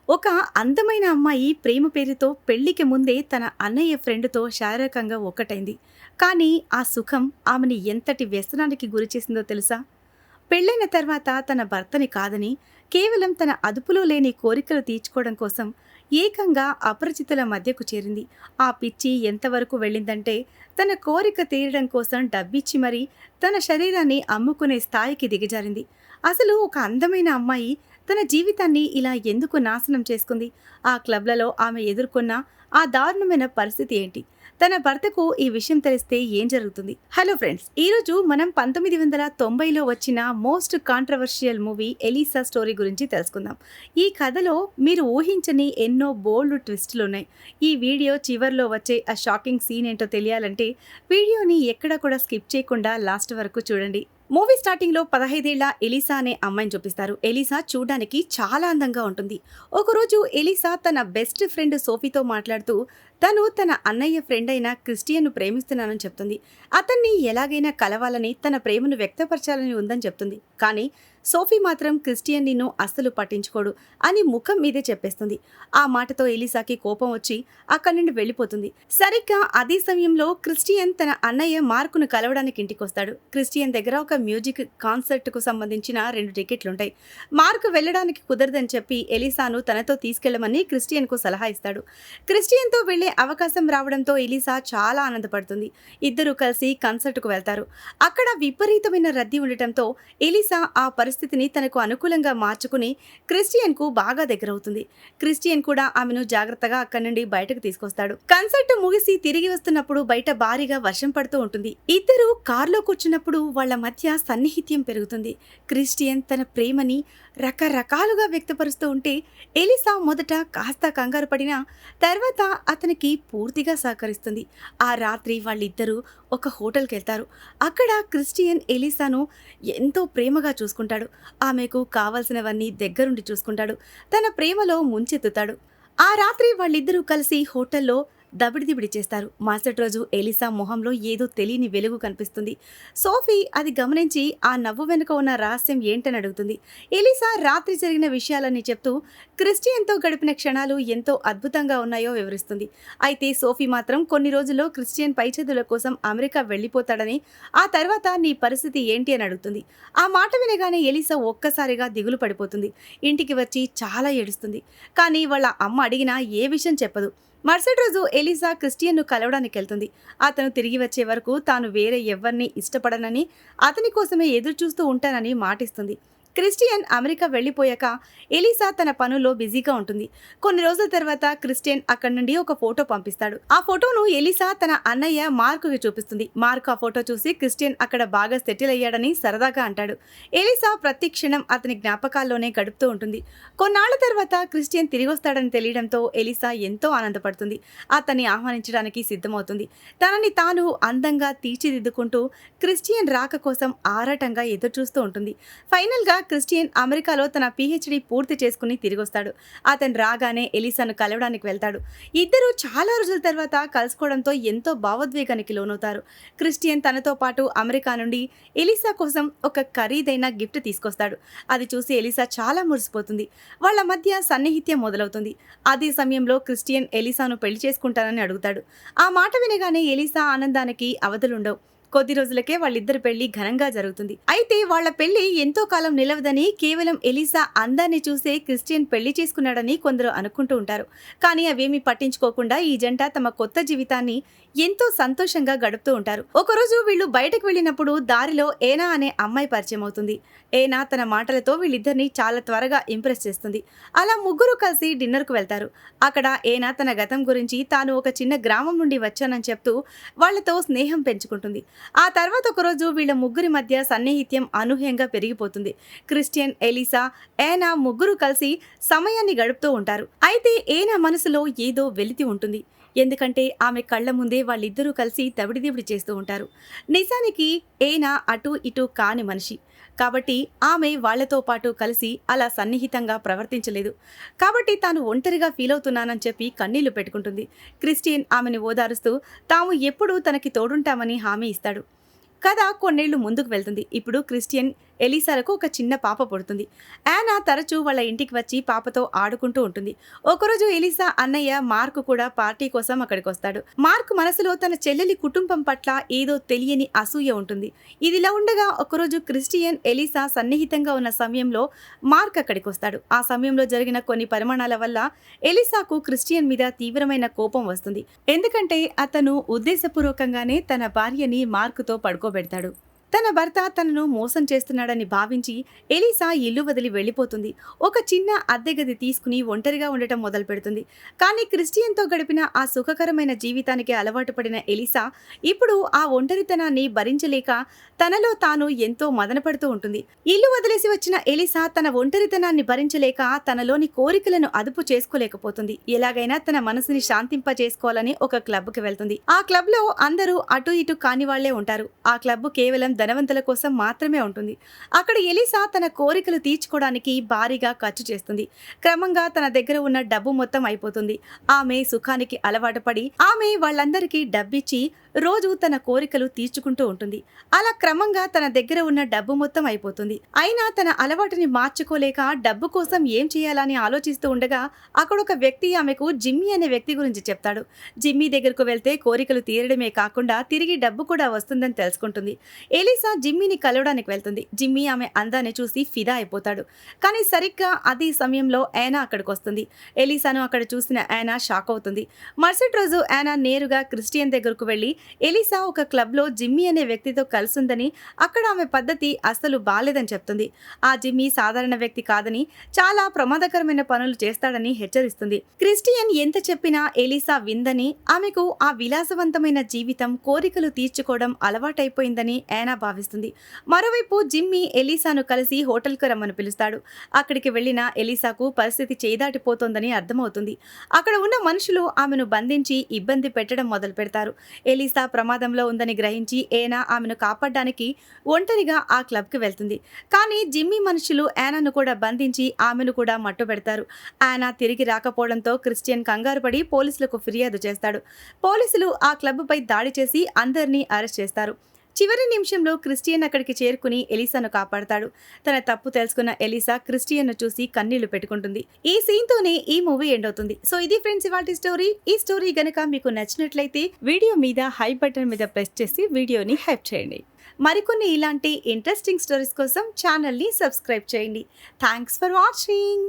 ఒక అందమైన అమ్మాయి ప్రేమ పేరుతో పెళ్లికి ముందే తన అన్నయ్య ఫ్రెండ్తో శారీరకంగా ఒక్కటైంది. కానీ ఆ సుఖం ఆమెని ఎంతటి వ్యసనానికి గురిచేసిందో తెలుసా? పెళ్ళైన తర్వాత తన భర్తని కాదని, కేవలం తన అదుపులో లేని కోరికలు తీర్చుకోవడం కోసం ఏకంగా అపరిచితుల మధ్యకు చేరింది. ఆ పిచ్చి ఎంతవరకు వెళ్ళిందంటే, తన కోరిక తీరడం కోసం డబ్బిచ్చి మరీ తన శరీరాన్ని అమ్ముకునే స్థాయికి దిగజారింది. అసలు ఒక అందమైన అమ్మాయి తన జీవితాన్ని ఇలా ఎందుకు నాశనం చేసుకుంది? ఆ క్లబ్లలో ఆమె ఎదుర్కొన్న ఆ దారుణమైన పరిస్థితి ఏంటి? తన భర్తకు ఈ విషయం తెలిస్తే ఏం జరుగుతుంది? హలో ఫ్రెండ్స్, ఈరోజు మనం 1990లో వచ్చిన most controversial movie ELISA story గురించి తెలుసుకుందాం. ఈ కథలో మీరు ఊహించని ఎన్నో బోల్డ్ ట్విస్టులు ఉన్నాయి. ఈ వీడియో చివర్లో వచ్చే ఆ షాకింగ్ సీన్ ఏంటో తెలియాలంటే వీడియోని ఎక్కడా కూడా స్కిప్ చేయకుండా లాస్ట్ వరకు చూడండి. మూవీ స్టార్టింగ్లో 15 ఏళ్ల ఎలీసా అనే అమ్మాయిని చూపిస్తారు. ఎలీసా చూడడానికి చాలా అందంగా ఉంటుంది. ఒకరోజు ఎలీసా తన బెస్ట్ ఫ్రెండ్ సోఫీతో మాట్లాడుతూ తను తన అన్నయ్య ఫ్రెండ్ అయిన క్రిస్టియన్ను ప్రేమిస్తున్నానని చెప్తుంది. అతన్ని ఎలాగైనా కలవాలని, తన ప్రేమను వ్యక్తపరచాలని ఉందని చెప్తుంది. కానీ సోఫీ మాత్రం క్రిస్టియన్ నిన్ను అస్సలు పట్టించుకోడు అని ముఖం మీదే చెప్పేస్తుంది. ఆ మాటతో ఎలీసాకి కోపం వచ్చి అక్కడి నుండి వెళ్ళిపోతుంది. సరిగ్గా అదే సమయంలో క్రిస్టియన్ తన అన్నయ్య మార్కును కలవడానికి ఇంటికొస్తాడు. క్రిస్టియన్ దగ్గర ఒక మ్యూజిక్ కాన్సర్ట్కు సంబంధించిన 2 టికెట్లుంటాయి. మార్క్ వెళ్ళడానికి కుదరదని చెప్పి ఎలీసాను తనతో తీసుకెళ్లమని క్రిస్టియన్కు సలహా ఇస్తాడు. క్రిస్టియన్తో వెళ్లే అవకాశం రావడంతో ఎలీసా చాలా ఆనందపడుతుంది. ఇద్దరూ కలిసి కన్సర్ట్కు వెళ్తారు. అక్కడ విపరీతమైన రద్దీ ఉండటంతో ఎలీసా ఆ పరిస్థితిని తనకు అనుకూలంగా మార్చుకుని క్రిస్టియన్కు బాగా దగ్గరవుతుంది. క్రిస్టియన్ కూడా ఆమెను జాగ్రత్తగా అక్కడి నుండి బయటకు తీసుకొస్తాడు. కన్సర్ట్ ముగిసి తిరిగి వస్తున్నప్పుడు బయట భారీగా వర్షం పడుతూ ఉంటుంది. ఇద్దరు కార్లో కూర్చున్నప్పుడు వాళ్ల మధ్య సన్నిహిత్యం పెరుగుతుంది. క్రిస్టియన్ తన ప్రేమని రకరకాలుగా వ్యక్తపరుస్తూ ఉంటే ఎలీసా మొదట కాస్త కంగారు పడినా తర్వాత అతనికి పూర్తిగా సహకరిస్తుంది. ఆ రాత్రి వాళ్ళిద్దరూ ఒక హోటల్కి వెళ్తారు. అక్కడ క్రిస్టియన్ ఎలీసాను ఎంతో ప్రేమగా చూసుకుంటాడు. ఆమెకు కావలసినవన్నీ దగ్గరుండి చూసుకుంటాడు. తన ప్రేమలో ముంచెత్తుతాడు. ఆ రాత్రి వాళ్ళిద్దరూ కలిసి హోటల్లో దబిడిదిబిడి చేస్తారు. మరుసటి రోజు ఎలీసా మొహంలో ఏదో తెలియని వెలుగు కనిపిస్తుంది. సోఫీ అది గమనించి ఆ నవ్వు వెనుక ఉన్న రహస్యం ఏంటని అడుగుతుంది. ఎలీసా రాత్రి జరిగిన విషయాలన్నీ చెప్తూ క్రిస్టియన్తో గడిపిన క్షణాలు ఎంతో అద్భుతంగా ఉన్నాయో వివరిస్తుంది. అయితే సోఫీ మాత్రం కొన్ని రోజుల్లో క్రిస్టియన్ పై చదువుల కోసం అమెరికా వెళ్ళిపోతాడని, ఆ తర్వాత నీ పరిస్థితి ఏంటి అని అడుగుతుంది. ఆ మాట వినగానే ఎలీసా ఒక్కసారిగా దిగులు పడిపోతుంది. ఇంటికి వచ్చి చాలా ఏడుస్తుంది. కానీ వాళ్ళ అమ్మ అడిగినా ఏ విషయం చెప్పదు. మరుసటి రోజు ఎలీసా క్రిస్టియన్ను కలవడానికి వెళ్తుంది. అతను తిరిగి వచ్చే వరకు తాను వేరే ఎవ్వరిని ఇష్టపడనని, అతని కోసమే ఎదురు చూస్తూ ఉంటానని మాటిస్తుంది. క్రిస్టియన్ అమెరికా వెళ్ళిపోయాక ఎలీసా తన పనుల్లో బిజీగా ఉంటుంది. కొన్ని రోజుల తర్వాత క్రిస్టియన్ అక్కడి నుండి ఒక ఫోటో పంపిస్తాడు. ఆ ఫోటోను ఎలీసా తన అన్నయ్య మార్కుకి చూపిస్తుంది. మార్క్ ఆ ఫోటో చూసి క్రిస్టియన్ అక్కడ బాగా సెటిల్ అయ్యాడని సరదాగా అంటాడు. ఎలీసా ప్రతి క్షణం అతని జ్ఞాపకాల్లోనే గడుపుతూ ఉంటుంది. కొన్నాళ్ల తర్వాత క్రిస్టియన్ తిరిగి వస్తాడని తెలియడంతో ఎలీసా ఎంతో ఆనందపడుతుంది. అతన్ని ఆహ్వానించడానికి సిద్ధమవుతుంది. తనని తాను అందంగా తీర్చిదిద్దుకుంటూ క్రిస్టియన్ రాక కోసం ఆరాటంగా ఎదురుచూస్తూ ఉంటుంది. ఫైనల్గా క్రిస్టియన్ అమెరికాలో తన పిహెచ్డి పూర్తి చేసుకుని తిరిగొస్తాడు. అతను రాగానే ఎలీసాను కలవడానికి వెళ్తాడు. ఇద్దరూ చాలా రోజుల తర్వాత కలుసుకోవడంతో ఎంతో భావోద్వేగానికి లోనవుతారు. క్రిస్టియన్ తనతో పాటు అమెరికా నుండి ఎలీసా కోసం ఒక ఖరీదైన గిఫ్ట్ తీసుకొస్తాడు. అది చూసి ఎలీసా చాలా మురిసిపోతుంది. వాళ్ళ మధ్య సన్నిహిత్యం మొదలవుతుంది. అదే సమయంలో క్రిస్టియన్ ఎలీసాను పెళ్లి చేసుకుంటానని అడుగుతాడు. ఆ మాట వినగానే ఎలీసా ఆనందానికి అవధులుండవు. కొద్ది రోజులకే వాళ్ళిద్దరి పెళ్లి ఘనంగా జరుగుతుంది. అయితే వాళ్ల పెళ్లి ఎంతో కాలం నిలవదని, కేవలం ఎలీసా అందాన్ని చూసే క్రిస్టియన్ పెళ్లి చేసుకున్నాడని కొందరు అనుకుంటూ ఉంటారు. కానీ అవేమీ పట్టించుకోకుండా ఈ జంట తమ కొత్త జీవితాన్ని ఎంతో సంతోషంగా గడుపుతూ ఉంటారు. ఒకరోజు వీళ్ళు బయటకు వెళ్ళినప్పుడు దారిలో ఏనా అనే అమ్మాయి పరిచయం అవుతుంది. ఏనా తన మాటలతో వీళ్ళిద్దరిని చాలా త్వరగా ఇంప్రెస్ చేస్తుంది. అలా ముగ్గురు కలిసి డిన్నర్కు వెళ్తారు. అక్కడ ఏనా తన గతం గురించి, తాను ఒక చిన్న గ్రామం నుండి వచ్చానని చెప్తూ వాళ్లతో స్నేహం పెంచుకుంటుంది. ఆ తర్వాత ఒకరోజు వీళ్ళ ముగ్గురి మధ్య సన్నిహిత్యం అనూహ్యంగా పెరిగిపోతుంది. క్రిస్టియన్, ఎలీసా, ఏనా ముగ్గురు కలిసి సమయాన్ని గడుపుతూ ఉంటారు. అయితే ఏనా మనసులో ఏదో వెలితి ఉంటుంది. ఎందుకంటే ఆమె కళ్ల ముందే వాళ్ళిద్దరూ కలిసి దబిడిదిబిడి చేస్తూ ఉంటారు. నిజానికి ఏనా అటు ఇటు కాని మనిషి కాబట్టి ఆమె వాళ్లతో పాటు కలిసి అలా సన్నిహితంగా ప్రవర్తించలేదు. కాబట్టి తాను ఒంటరిగా ఫీల్ అవుతున్నానని చెప్పి కన్నీళ్లు పెట్టుకుంటుంది. క్రిస్టియన్ ఆమెను ఓదారుస్తూ తాము ఎప్పుడూ తనకి తోడుంటామని హామీ ఇస్తాడు. కథ కొన్నేళ్లు ముందుకు వెళ్తుంది. ఇప్పుడు క్రిస్టియన్ ఎలీసాలకు ఒక చిన్న పాప పుడుతుంది. యానా తరచూ వాళ్ళ ఇంటికి వచ్చి పాపతో ఆడుకుంటూ ఉంటుంది. ఒకరోజు ఎలీసా అన్నయ్య మార్క్ కూడా పార్టీ కోసం అక్కడికి వస్తాడు. మార్క్ మనసులో తన చెల్లెలి కుటుంబం పట్ల ఏదో తెలియని అసూయ ఉంటుంది. ఇదిలా ఉండగా ఒకరోజు క్రిస్టియన్ ఎలీసా సన్నిహితంగా ఉన్న సమయంలో మార్క్ అక్కడికి వస్తాడు. ఆ సమయంలో జరిగిన కొన్ని పరిమాణాల వల్ల ఎలీసాకు క్రిస్టియన్ మీద తీవ్రమైన కోపం వస్తుంది. ఎందుకంటే అతను ఉద్దేశపూర్వకంగానే తన భార్యని మార్కుతో పడుకోబెడతాడు. తన భర్త తనను మోసం చేస్తున్నాడని భావించి ఎలీసా ఇల్లు వదిలి వెళ్ళిపోతుంది. ఒక చిన్న అద్దె గది తీసుకుని ఒంటరిగా ఉండటం మొదలు పెడుతుంది. కానీ క్రిస్టియన్తో గడిపిన ఆ సుఖకరమైన జీవితానికి అలవాటు పడిన ఎలీసా ఇప్పుడు ఆ ఒంటరితనాన్ని భరించలేక తనలో తాను ఎంతో మదనపడుతూ ఉంటుంది. ఇల్లు వదిలేసి వచ్చిన ఎలీసా తన ఒంటరితనాన్ని భరించలేక తనలోని కోరికలను అదుపు చేసుకోలేకపోతుంది. ఎలాగైనా తన మనసుని శాంతింపజేసుకోవాలని ఒక క్లబ్కి వెళ్తుంది. ఆ క్లబ్ లో అందరూ అటు ఇటు కాని వాళ్లే ఉంటారు. ఆ క్లబ్ కేవలం ధనవంతుల కోసం మాత్రమే ఉంటుంది. అక్కడ ఎలీసా తన కోరికలు తీర్చుకోవడానికి భారీగా ఖర్చు చేస్తుంది. క్రమంగా తన దగ్గర ఉన్న డబ్బు మొత్తం అయిపోతుంది. ఆమె సుఖానికి అలవాటు పడి ఆమె వాళ్ళందరికీ డబ్బిచ్చి రోజు తన కోరికలు తీర్చుకుంటూ ఉంటుంది. అలా క్రమంగా తన దగ్గర ఉన్న డబ్బు మొత్తం అయిపోతుంది. అయినా తన అలవాటుని మార్చుకోలేక డబ్బు కోసం ఏం చేయాలని ఆలోచిస్తూ ఉండగా అక్కడ ఒక వ్యక్తి ఆమెకు జిమ్మీ అనే వ్యక్తి గురించి చెప్తాడు. జిమ్మీ దగ్గరకు వెళ్తే కోరికలు తీరడమే కాకుండా తిరిగి డబ్బు కూడా వస్తుందని తెలుసుకుంటుంది. ఎలీసా జిమ్మీని కలవడానికి వెళ్తుంది. జిమ్మీ ఆమె అందాన్ని చూసి ఫిదా అయిపోతాడు. కానీ సరిగ్గా అదే సమయంలో యానా అక్కడికి వస్తుంది. ఎలీసాను అక్కడ చూసిన యానా షాక్ అవుతుంది. మరుసటి రోజు యానా నేరుగా క్రిస్టియన్ దగ్గరకు వెళ్లి ఎలీసా ఒక క్లబ్లో జిమ్మీ అనే వ్యక్తితో కలిసిందని, అక్కడ ఆమె పద్ధతి అస్సలు బాలేదని చెప్తుంది. ఆ జిమ్మీ సాధారణ వ్యక్తి కాదని, చాలా ప్రమాదకరమైన పనులు చేస్తాడని హెచ్చరిస్తుంది. క్రిస్టియన్ ఎంత చెప్పినా ఎలీసా విందని, ఆమెకు ఆ విలాసవంతమైన జీవితం, కోరికలు తీర్చుకోవడం అలవాటైపోయిందని యానా భావిస్తుంది. మరోవైపు జిమ్మీ ఎలీసాను కలిసి హోటల్కు రమ్మని పిలుస్తాడు. అక్కడికి వెళ్లిన ఎలీసాకు పరిస్థితి చేదాటిపోతోందని అర్థమవుతుంది. అక్కడ ఉన్న మనుషులు ఆమెను బంధించి ఇబ్బంది పెట్టడం మొదలు పెడతారు. ఎలీసా ప్రమాదంలో ఉందని గ్రహించి యానా ఆమెను కాపాడడానికి ఒంటరిగా ఆ క్లబ్కి వెళ్తుంది. కానీ జిమ్మీ మనుషులు యానాను కూడా బంధించి ఆమెను కూడా మట్టుబెడతారు. యానా తిరిగి రాకపోవడంతో క్రిస్టియన్ కంగారు పడి పోలీసులకు ఫిర్యాదు చేస్తాడు. పోలీసులు ఆ క్లబ్పై దాడి చేసి అందరినీ అరెస్ట్ చేస్తారు. చివరి నిమిషంలో క్రిస్టియన్ అక్కడికి చేరుకుని ఎలీసాను కాపాడతాడు. తన తప్పు తెలుసుకున్న ఎలీసా క్రిస్టియన్ను చూసి కన్నీళ్లు పెట్టుకుంటుంది. ఈ సీన్తోనే ఈ మూవీ ఎండ్ అవుతుంది. సో ఇది ఫ్రెండ్స్ ఇవాల్టి స్టోరీ. ఈ స్టోరీ గనక మీకు నచ్చినట్లయితే వీడియో మీద హైప్ బటన్ మీద ప్రెస్ చేసి వీడియోని హైప్ చేయండి. మరికొన్ని ఇలాంటి ఇంట్రెస్టింగ్ స్టోరీస్ కోసం ఛానల్ని సబ్స్క్రైబ్ చేయండి. Thanks for watching.